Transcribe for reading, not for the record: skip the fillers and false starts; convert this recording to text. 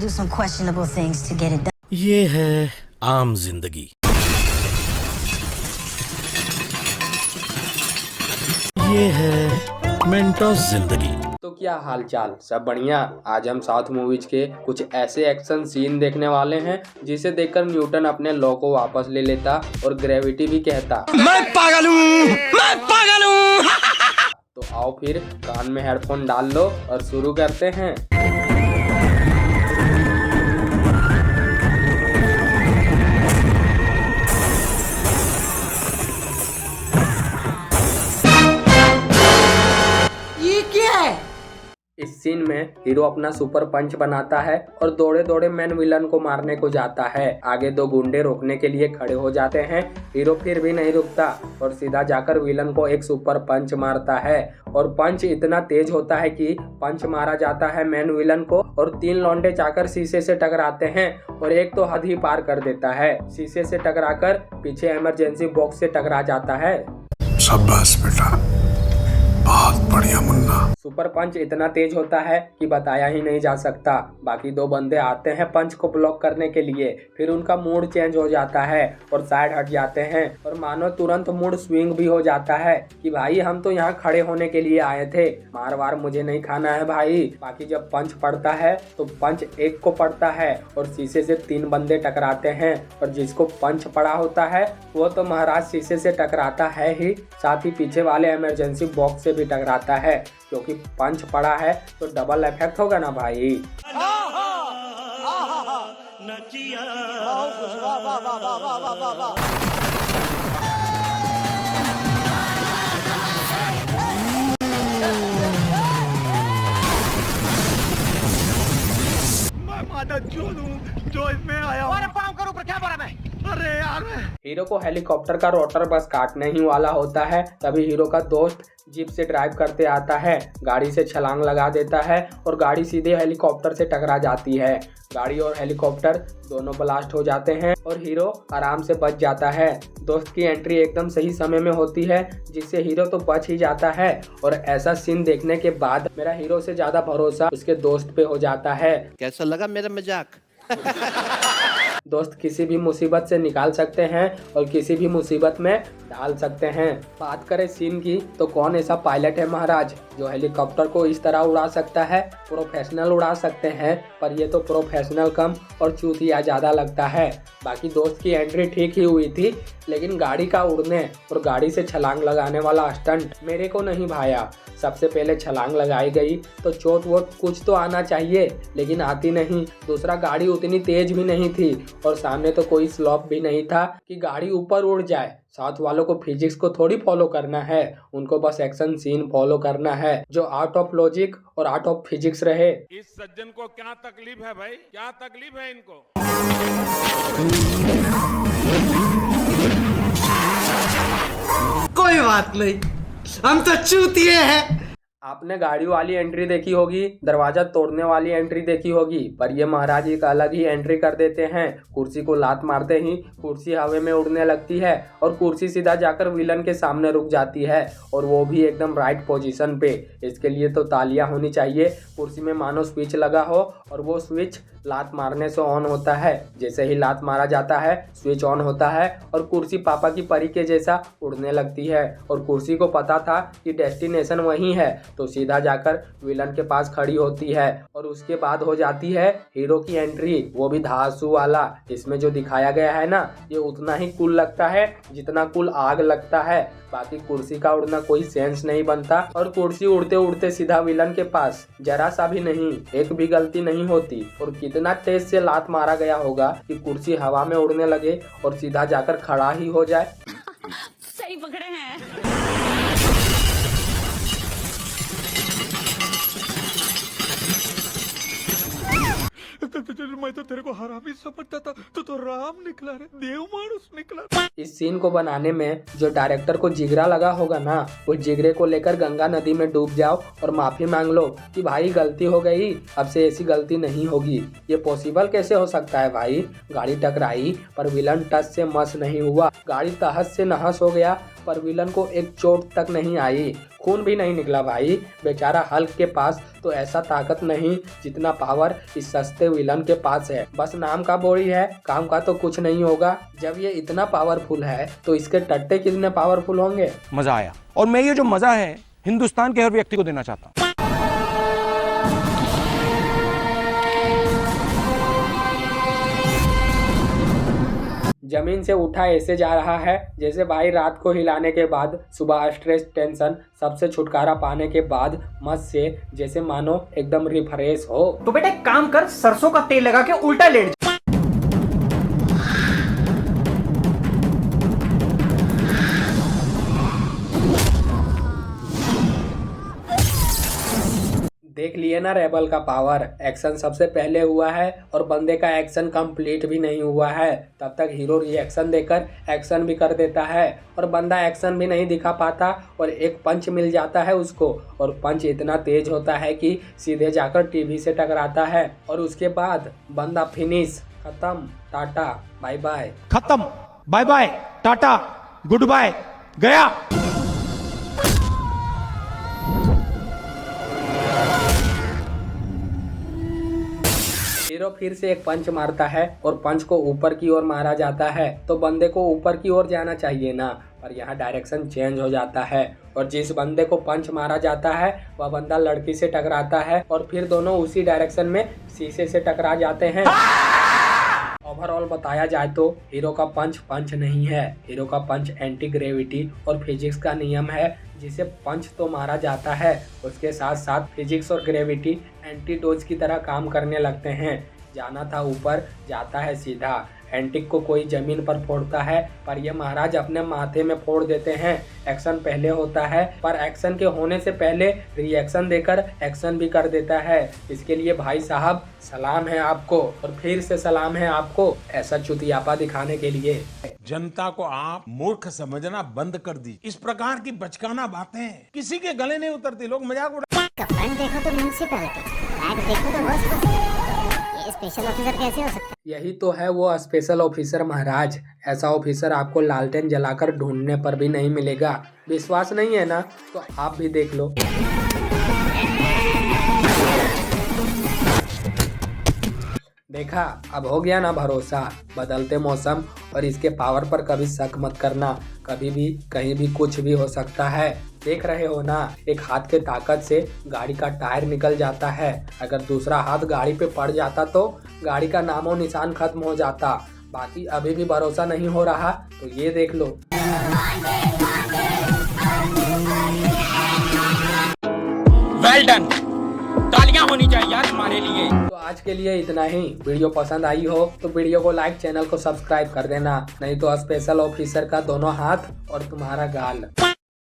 do some questionable things to get it done. ये है आम जिंदगी, ये है मेंटोस जिंदगी। तो क्या हाल चाल, सब बढ़िया। आज हम साउथ मूवीज के कुछ ऐसे एक्शन सीन देखने वाले हैं जिसे देखकर न्यूटन अपने लॉ को वापस ले लेता और ग्रेविटी भी कहता मैं पागल हूँ, मैं पागल हूँ। तो आओ फिर कान में हेडफोन डाल लो और शुरू करते हैं। इस सीन में हीरो अपना सुपर पंच बनाता है और दौड़े दौड़े मैन विलन को मारने को जाता है। आगे दो गुंडे रोकने के लिए खड़े हो जाते हैं। हीरो फिर भी नहीं रुकता और सीधा जाकर विलन को एक सुपर पंच मारता है और पंच इतना तेज होता है कि पंच मारा जाता है मैन विलन को और तीन लौंडे जाकर शीशे से टकराते हैं और एक तो हद ही पार कर देता है। शीशे से टकराकर पीछे इमरजेंसी बॉक्स से टकरा जाता है। शाबाश बेटा, बहुत बढ़िया मुन्ना। सुपर पंच इतना तेज होता है कि बताया ही नहीं जा सकता। बाकी दो बंदे आते हैं पंच को ब्लॉक करने के लिए, फिर उनका मूड चेंज हो जाता है और साइड हट जाते हैं और मानो तुरंत मूड स्विंग भी हो जाता है कि भाई हम तो यहाँ खड़े होने के लिए आए थे, मार वार मुझे नहीं खाना है भाई। बाकी जब पंच पड़ता है तो पंच एक को पड़ता है और शीशे से तीन बंदे टकराते हैं और जिसको पंच पड़ा होता है वो तो महाराज शीशे से टकराता है ही, साथ ही पीछे वाले इमरजेंसी बॉक्स से भी टकराता है क्योंकि पंच पड़ा है तो डबल इफेक्ट होगा ना भाई। मैं मादा चोर हूँ जो इसमें आया हूँ। अरे पाँव करो पर क्या बोला मैं? अरे यार हीरो को हेलीकॉप्टर का रोटर बस काटने ही वाला होता है, तभी हीरो का दोस्त जीप से ड्राइव करते आता है, गाड़ी से छलांग लगा देता है और गाड़ी सीधे हेलीकॉप्टर से टकरा जाती है। गाड़ी और हेलीकॉप्टर दोनों ब्लास्ट हो जाते हैं और हीरो आराम से बच जाता है। दोस्त की एंट्री एकदम सही समय में होती है जिससे हीरो तो बच ही जाता है और ऐसा सीन देखने के बाद मेरा हीरो से ज्यादा भरोसा उसके दोस्त पे हो जाता है। कैसा लगा मेरा मजाक? दोस्त किसी भी मुसीबत से निकाल सकते हैं और किसी भी मुसीबत में डाल सकते हैं। बात करें सीन की तो कौन ऐसा पायलट है महाराज जो हेलीकॉप्टर को इस तरह उड़ा सकता है? प्रोफेशनल उड़ा सकते हैं, पर ये तो प्रोफेशनल कम और चूतिया ज्यादा लगता है। बाकी दोस्त की एंट्री ठीक ही हुई थी, लेकिन गाड़ी का उड़ने और गाड़ी से छलांग लगाने वाला स्टंट मेरे को नहीं भाया। सबसे पहले छलांग लगाई गई तो चोट वोट कुछ तो आना चाहिए, लेकिन आती नहीं। दूसरा गाड़ी उतनी तेज भी नहीं थी और सामने तो कोई स्लॉप भी नहीं था कि गाड़ी ऊपर उड़ जाए। साथ वालों को फिजिक्स को थोड़ी फॉलो करना है, उनको बस एक्शन सीन फॉलो करना है जो आउट ऑफ लॉजिक और आउट ऑफ फिजिक्स रहे। इस सज्जन को क्या तकलीफ है भाई, क्या तकलीफ है इनको? कोई बात नहीं, हम तो चूतिए हैं। आपने गाड़ी वाली एंट्री देखी होगी, दरवाजा तोड़ने वाली एंट्री देखी होगी, पर ये महाराज एक अलग ही एंट्री कर देते हैं। कुर्सी को लात मारते ही कुर्सी हवा में उड़ने लगती है और कुर्सी सीधा जाकर विलन के सामने रुक जाती है और वो भी एकदम राइट पोजीशन पे। इसके लिए तो तालियां होनी चाहिए। कुर्सी में मानो स्विच लगा हो और वो स्विच लात मारने से ऑन होता है। जैसे ही लात मारा जाता है स्विच ऑन होता है और कुर्सी पापा की परी के जैसा उड़ने लगती है और कुर्सी को पता था कि डेस्टिनेशन वही है तो सीधा जाकर विलन के पास खड़ी होती है और उसके बाद हो जाती है हीरो की एंट्री, वो भी धांसू वाला। इसमें जो दिखाया गया है ना, ये उतना ही कूल लगता है जितना कूल आग लगता है। बाकी कुर्सी का उड़ना कोई सेंस नहीं बनता और कुर्सी उड़ते उड़ते सीधा विलन के पास, जरा सा भी नहीं, एक भी गलती नहीं होती। और कितना तेज से लात मारा गया होगा कि कुर्सी हवा में उड़ने लगे और सीधा जाकर खड़ा ही हो जाए। सही पकड़े हैं। मैं तो तेरे को हरामी समझता था, तो राम निकला रे, देव मानुस निकला। इस सीन को बनाने में जो डायरेक्टर को जिगरा लगा होगा ना, उस जिगरे को लेकर गंगा नदी में डूब जाओ और माफी मांग लो कि भाई गलती हो गई, अब से ऐसी गलती नहीं होगी। ये पॉसिबल कैसे हो सकता है भाई? गाड़ी टकराई पर विलन टच से मस नहीं हुआ, गाड़ी तहस से नहस हो गया पर विलन को एक चोट तक नहीं आई, खून भी नहीं निकला भाई। बेचारा हल्क के पास तो ऐसा ताकत नहीं जितना पावर इस सस्ते विलन के पास है। बस नाम का बॉडी है, काम का तो कुछ नहीं होगा। जब ये इतना पावरफुल है तो इसके टट्टे कितने पावरफुल होंगे। मजा आया, और मैं ये जो मजा है हिंदुस्तान के हर व्यक्ति को देना चाहता हूँ। जमीन से उठा ऐसे जा रहा है जैसे भाई रात को हिलाने के बाद सुबह स्ट्रेस टेंशन सबसे छुटकारा पाने के बाद मस्त से जैसे मानो एकदम रिफ्रेश हो। तो बेटा एक काम कर, सरसों का तेल लगा के उल्टा लेट जा। देख लिए ना रेबल का पावर। एक्शन सबसे पहले हुआ है और बंदे का एक्शन कंप्लीट भी नहीं हुआ है, तब तक हीरो रिएक्शन देकर एक्शन भी कर देता है और बंदा एक्शन भी नहीं दिखा पाता और एक पंच मिल जाता है उसको, और पंच इतना तेज होता है कि सीधे जाकर टीवी से टकराता है और उसके बाद बंदा फिनिश, खत्म, टाटा बाय बाय। खत्म, bye bye, tata, goodbye, गया। हीरो फिर से एक पंच मारता है और पंच को ऊपर की ओर मारा जाता है, तो बंदे को ऊपर की ओर जाना चाहिए ना, पर यहाँ डायरेक्शन चेंज हो जाता है और जिस बंदे को पंच मारा जाता है वह बंदा लड़की से टकराता है और फिर दोनों उसी डायरेक्शन में शीशे से टकरा जाते हैं। ओवरऑल बताया जाए तो हीरो का पंच पंच नहीं है, हीरो का पंच एंटी ग्रेविटी और फिजिक्स का नियम है, जिसे पंच तो मारा जाता है उसके साथ साथ फिजिक्स और ग्रेविटी एंटीडोज की तरह काम करने लगते हैं। जाना था ऊपर, जाता है सीधा। एंटिक को कोई जमीन पर फोड़ता है पर ये महाराज अपने माथे में फोड़ देते हैं। एक्शन पहले होता है पर एक्शन के होने से पहले रिएक्शन देकर एक्शन भी कर देता है। इसके लिए भाई साहब सलाम है आपको, और फिर से सलाम है आपको ऐसा चुतियापा दिखाने के लिए। जनता को आप मूर्ख समझना बंद कर दी। इस प्रकार की बचकाना बातें किसी के गले नहीं उतरती, लोग मजाक उड़ा। कपन देखो तो म्यूनिसिपैलिटी, बैग देखो तो हॉस्पिटल, ये स्पेशल ऑफिसर कैसे हो सकता है? यही तो है वो स्पेशल ऑफिसर महाराज। ऐसा ऑफिसर आपको लालटेन जलाकर ढूंढने पर भी नहीं मिलेगा। विश्वास नहीं है ना तो आप भी देख लो। देखा, अब हो गया ना भरोसा। बदलते मौसम और इसके पावर पर कभी शक मत करना, कभी भी कहीं भी कुछ भी हो सकता है। देख रहे हो ना, एक हाथ के ताकत से गाड़ी का टायर निकल जाता है, अगर दूसरा हाथ गाड़ी पे पड़ जाता तो गाड़ी का नामो निशान खत्म हो जाता। बाकी अभी भी भरोसा नहीं हो रहा तो ये देख लो। वेल डन, तालियां होनी चाहिए यार हमारे लिए। तो आज के लिए इतना ही। वीडियो पसंद आई हो तो वीडियो को लाइक, चैनल को सब्सक्राइब कर देना, नहीं तो स्पेशल ऑफिसर का दोनों हाथ और तुम्हारा गाल।